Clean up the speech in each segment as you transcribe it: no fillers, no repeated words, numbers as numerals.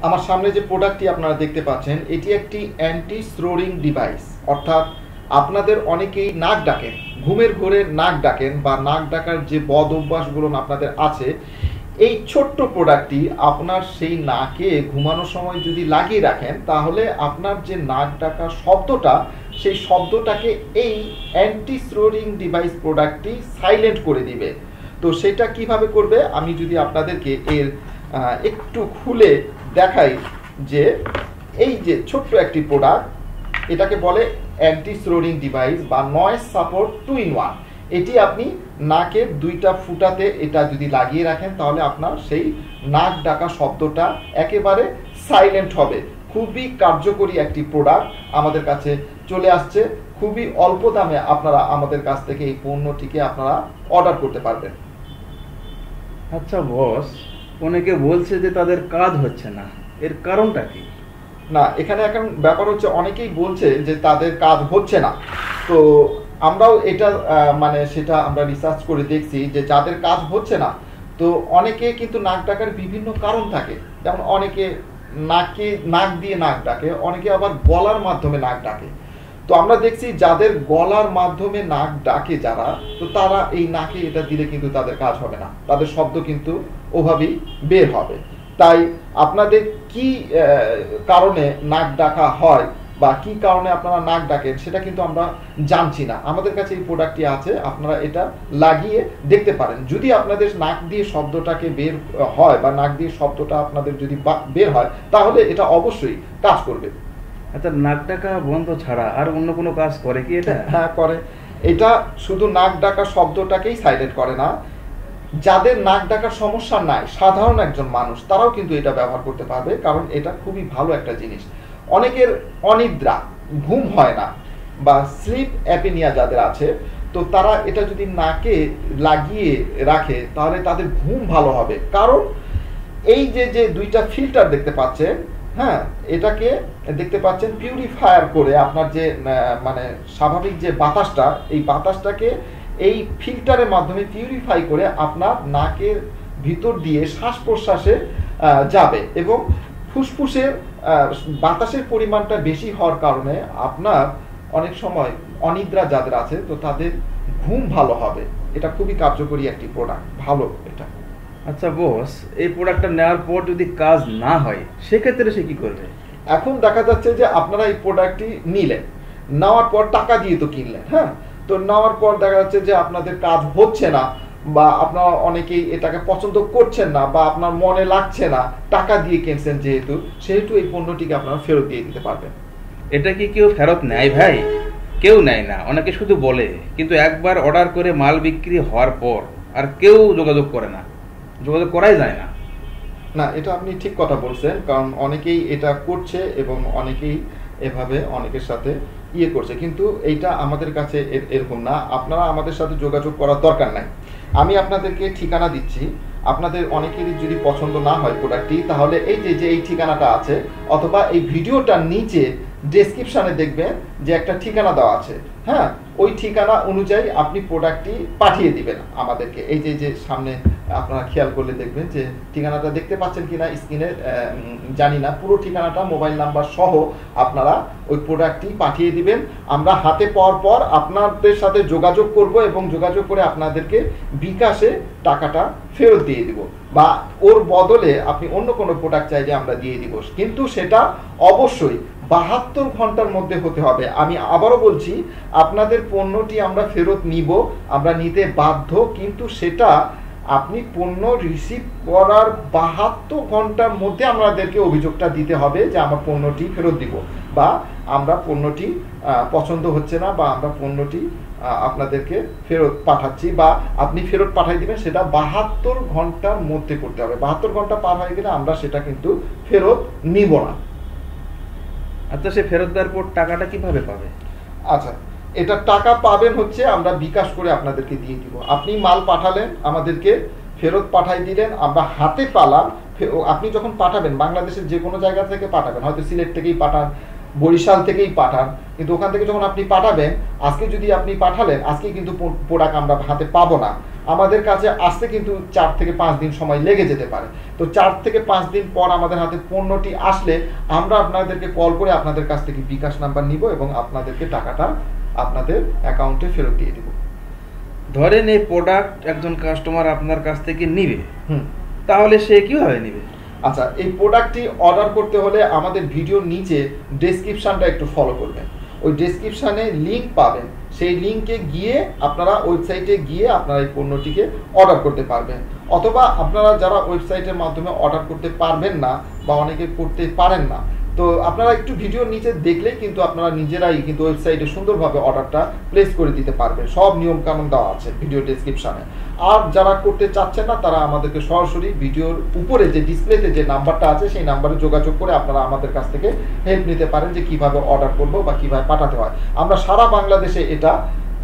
আমার সামনে যে প্রোডাক্টটি আপনারা দেখতে পাচ্ছেন এটি একটি অ্যান্টি স্নোরিং ডিভাইস, অর্থাৎ আপনাদের অনেকেই নাক ডাকেন, ঘুমের ঘোরে নাক ডাকেন বা নাক ডাকার যে বদ অভ্যাসগুলো আপনাদের আছে, এই ছোট্ট প্রোডাক্টটি আপনার সেই নাকে ঘুমানোর সময় যদি লাগিয়ে রাখেন তাহলে আপনার যে নাক ডাকা শব্দটা, সেই শব্দটাকে এই অ্যান্টি স্নোরিং ডিভাইস প্রোডাক্টটি সাইলেন্ট করে দিবে। তো সেটা কিভাবে করবে আমি যদি আপনাদেরকে এর একটু খুলে দেখাই, যে এই যে ছোট্ট একটি প্রোডাক্ট, এটাকে বলে অ্যান্টি স্নোরিং ডিভাইস বা নয়েজ সাপোর্ট 2-in-1। এটি আপনি নাকের দুইটা ফুটাতে এটা যদি লাগিয়ে রাখেন তাহলে আপনার সেই নাক ডাকা শব্দটা একেবারে সাইলেন্ট হবে। খুবই কার্যকরী একটি প্রোডাক্ট আমাদের কাছে চলে আসছে, খুবই অল্প দামে আপনারা আমাদের কাছ থেকে এই পণ্যটিকে আপনারা অর্ডার করতে পারবেন। আচ্ছা বস, অনেকে বলছে যে তাদের কাজ হচ্ছে না, এর কারণটা কি? না, এখানে এখন ব্যাপার হচ্ছে অনেকেই বলছে যে তাদের কাজ হচ্ছে না। তো আমরাও এটা সেটা আমরা রিসার্চ করে দেখছি যে যাদের কাজ হচ্ছে না, তো অনেকে কিন্তু নাক ডাকার বিভিন্ন কারণ থাকে। যেমন অনেকে নাক দিয়ে নাক ডাকে, অনেকে আবার গলার মাধ্যমে নাক ডাকে। তো আমরা দেখছি যাদের গলার মাধ্যমে নাক ডাকে যারা, তো তারা এই নাকে এটা দিলে কিন্তু তাদের কাজ হবে না, তাদের শব্দ কিন্তু ওভাবেই বের হবে। তাই আপনাদের কি কারণে নাক ডাকা হয় বা কি কারণে আপনারা নাক ডাকেন সেটা কিন্তু আমরা জানছি না। আমাদের কাছে এই প্রোডাক্টটি আছে, আপনারা এটা লাগিয়ে দেখতে পারেন। যদি আপনাদের নাক দিয়ে শব্দটাকে বের হয় বা নাক দিয়ে শব্দটা আপনাদের যদি বের হয় তাহলে এটা অবশ্যই কাজ করবে। আচ্ছা, নাক ডাকা বন্ধ ছাড়া আর অন্য কোনো কাজ করে কি এটা? হ্যাঁ করে। এটা শুধু নাক ডাকা শব্দটাকেই সাইলেন্ট করে না, যাদের নাক ডাকার সমস্যা নাই, সাধারণ একজন মানুষ, তারাও কিন্তু এটা ব্যবহার করতে পারবে, কারণ এটা খুবই ভালো একটা জিনিস। অনেকের অনিদ্রা, ঘুম হয় না বা স্লিপ অ্যাপনিয়া যাদের আছে, তো তারা এটা যদি নাকে লাগিয়ে রাখে তাহলে তাদের ঘুম ভালো হবে। কারণ এই যে দুইটা ফিল্টার দেখতে পাচ্ছেন, হ্যাঁ, এটাকে দেখতে পাচ্ছেন পিউরিফায়ার করে আপনার যে স্বাভাবিক যে বাতাসটা, এই বাতাসটাকে এই ফিল্টারের মাধ্যমে পিউরিফাই করে আপনার নাকের ভিতর দিয়ে শ্বাস প্রশ্বাসে যাবে এবং ফুসফুসের বাতাসের পরিমাণটা বেশি হওয়ার কারণে আপনার অনেক সময় অনিদ্রা যাদের আছে, তো তাদের ঘুম ভালো হবে। এটা খুবই কার্যকরী একটি প্রোডাক্ট, ভালো এটা। আচ্ছা বস, এই প্রোডাক্টটা নেওয়ার পর যদি কাজ না হয় সেক্ষেত্রে সে কি করবে? এখন দেখা যাচ্ছে যে আপনারা এই প্রোডাক্টটি নিলেন, নেওয়ার পর টাকা দিয়ে তো কিনলেন, হ্যাঁ, তো নেওয়ার পর দেখা যাচ্ছে যে আপনাদের কাজ হচ্ছে না বা আপনারা অনেকেই এটাকে পছন্দ করছেন না বা আপনার মনে লাগছে না, টাকা দিয়ে কিনছেন সেহেতু এই পণ্যটিকে আপনারা ফেরত দিয়ে দিতে পারবেন। এটা কি কেউ ফেরত নেয় ভাই? কেউ নেয় না, অনেকে শুধু বলে, কিন্তু একবার অর্ডার করে মাল বিক্রি হওয়ার পর আর কেউ যোগাযোগ করে না, যোগাযোগ করাই যায় না। না, এটা আপনি ঠিক কথা বলছেন, কারণ অনেকেই এটা করছে এবং অনেকেই এভাবে অনেকের সাথে করছে, কিন্তু এইটা আমাদের কাছে এরকম না। আপনারা আমাদের সাথে যোগাযোগ করার দরকার নাই। আমি আপনাদেরকে ঠিকানা দিচ্ছি, আপনাদের অনেকেরই যদি পছন্দ না হয় প্রোডাক্টটি, তাহলে এই যে এই ঠিকানাটা আছে, অথবা এই ভিডিওটার নিচে ডেসক্রিপশনে দেখবেন যে একটা ঠিকানা দেওয়া আছে, হ্যাঁ, ওই ঠিকানা অনুযায়ী আপনি প্রোডাক্টটি পাঠিয়ে দিবেন আমাদেরকে। এই যে সামনে আপনারা খেয়াল করলে দেখবেন যে ঠিকানাটা দেখতে পাচ্ছেন কিনা স্ক্রিনে, জানি না, পুরো ঠিকানাটা মোবাইল নাম্বার সহ আপনারা ওই প্রোডাক্টটি পাঠিয়ে দিবেন। আমরা হাতে পাওয়ার পর আপনাদের সাথে যোগাযোগ করব এবং যোগাযোগ করে আপনাদেরকে বিকাশে টাকাটা ফেরত দিয়ে দিব, বা ওর বদলে আপনি অন্য কোনো প্রোডাক্ট চাইলে আমরা দিয়ে দিব, কিন্তু সেটা অবশ্যই 72 ঘন্টার মধ্যে হতে হবে। আমি আবারও বলছি, আপনাদের পণ্যটি আমরা ফেরত নিব, আমরা নিতে বাধ্য, কিন্তু সেটা আপনি পণ্য রিসিভ করার 72 ঘন্টার মধ্যে আমাদেরকে অভিযোগটা দিতে হবে যে আমার পণ্যটি ফেরত দিব, বা আমরা পণ্যটি পছন্দ হচ্ছে না, বা আমরা পণ্যটি আপনাদেরকে ফেরত পাঠাচ্ছি, বা আপনি ফেরত পাঠাই দিবেন। সেটা 72 ঘন্টার মধ্যে করতে হবে। 72 ঘন্টা পার হয়ে গেলে আমরা সেটা কিন্তু ফেরত নিব না। আচ্ছা, সে ফেরত দেওয়ার পর টাকাটা কিভাবে পাবে? আচ্ছা, এটা টাকা পাবেন হচ্ছে আমরা বিকাশ করে আপনাদেরকে দিয়ে দিব। আপনি মাল পাঠালেন, আমাদেরকে ফেরত পাঠাই দিলেন, আমরা হাতে পালাম। আপনি যখন পাঠাবেন, বাংলাদেশের যে কোনো জায়গা থেকে পাঠাবেন, হয়তো সিলেট থেকেই পাঠান, বরিশাল থেকেই পাঠান, কিন্তু ওখান থেকে যখন আপনি পাঠাবেন, আজকে যদি আপনি পাঠালেন, আজকে কিন্তু প্রোডাক্ট আমরা হাতে পাবো না। আমাদের কাছে আসতে কিন্তু 4 থেকে 5 দিন সময় লেগে যেতে পারে। তো 4 থেকে 5 দিন পর আমাদের হাতে পণ্যটি আসলে আমরা আপনাদেরকে কল করে আপনাদের কাছ থেকে বিকাশ নাম্বার নিব এবং আপনাদেরকে টাকাটা আপনাদের অ্যাকাউন্টে ফেরত দিয়ে দিব। ধরেন এই প্রোডাক্ট একজন কাস্টমার আপনার কাছ থেকে নিবে, হুম, তাহলে সে কিভাবে নিবে? আচ্ছা, এই প্রোডাক্টটি অর্ডার করতে হলে আমাদের ভিডিওর নিচে ডেসক্রিপশনটা একটু ফলো করবেন। ওই ডেসক্রিপশানে লিঙ্ক পাবেন, সেই লিঙ্কে গিয়ে আপনারা ওয়েবসাইটে গিয়ে আপনারা এই পণ্যটিকে অর্ডার করতে পারবেন। অথবা আপনারা যারা ওয়েবসাইটের মাধ্যমে অর্ডার করতে পারবেন না বা অনেকে করতে পারেন না, তো আপনারা একটু ভিডিওর নিচে দেখলেই কিন্তু আপনারা নিজেরাই কিন্তু ওয়েবসাইটে সুন্দরভাবে অর্ডারটা প্লেস করে দিতে পারবেন। সব নিয়মকানুন দেওয়া আছে ভিডিও ডেসক্রিপশানে। আর যারা করতে চাচ্ছেন না তারা আমাদেরকে সরাসরি ভিডিওর উপরে যে ডিসপ্লেতে যে নাম্বারটা আছে সেই নাম্বারে যোগাযোগ করে আপনারা আমাদের কাছ থেকে হেল্প নিতে পারেন যে কিভাবে অর্ডার করবো বা কিভাবে পাঠাতে হয়। আমরা সারা বাংলাদেশে এটা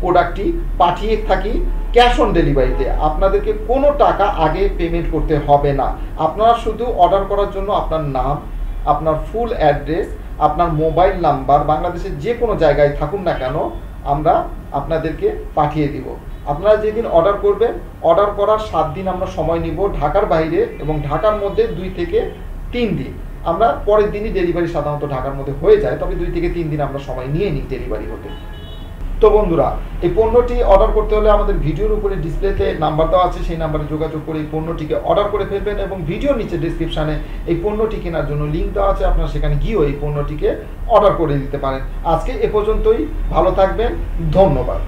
প্রোডাক্টটি পাঠিয়ে থাকি ক্যাশ অন ডেলিভারিতে। আপনাদেরকে কোনো টাকা আগে পেমেন্ট করতে হবে না। আপনারা শুধু অর্ডার করার জন্য আপনার নাম, আপনার ফুল অ্যাড্রেস, আপনার মোবাইল নাম্বার, বাংলাদেশের যে কোনো জায়গায় থাকুন না কেন আমরা আপনাদেরকে পাঠিয়ে দিব। আপনারা যেদিন অর্ডার করবেন, অর্ডার করার 7 দিন আমরা সময় নিব ঢাকার বাইরে, এবং ঢাকার মধ্যে 2 থেকে 3 দিন। আমরা পরের দিনই ডেলিভারি সাধারণত ঢাকার মধ্যে হয়ে যায়, তবে 2 থেকে 3 দিন আমরা সময় নিয়ে নিই ডেলিভারি হতে। তো বন্ধুরা, এই পণ্যটি অর্ডার করতে হলে আমাদের ভিডিওর উপরে ডিসপ্লেতে নাম্বার দেওয়া আছে, সেই নাম্বারে যোগাযোগ করে এই পণ্যটিকে অর্ডার করে ফেলবেন। এবং ভিডিওর নিচে ডেসক্রিপশানে এই পণ্যটি কেনার জন্য লিঙ্ক দেওয়া আছে, আপনারা সেখানে গিয়েও এই পণ্যটিকে অর্ডার করে দিতে পারেন। আজকে এ পর্যন্তই, ভালো থাকবেন, ধন্যবাদ।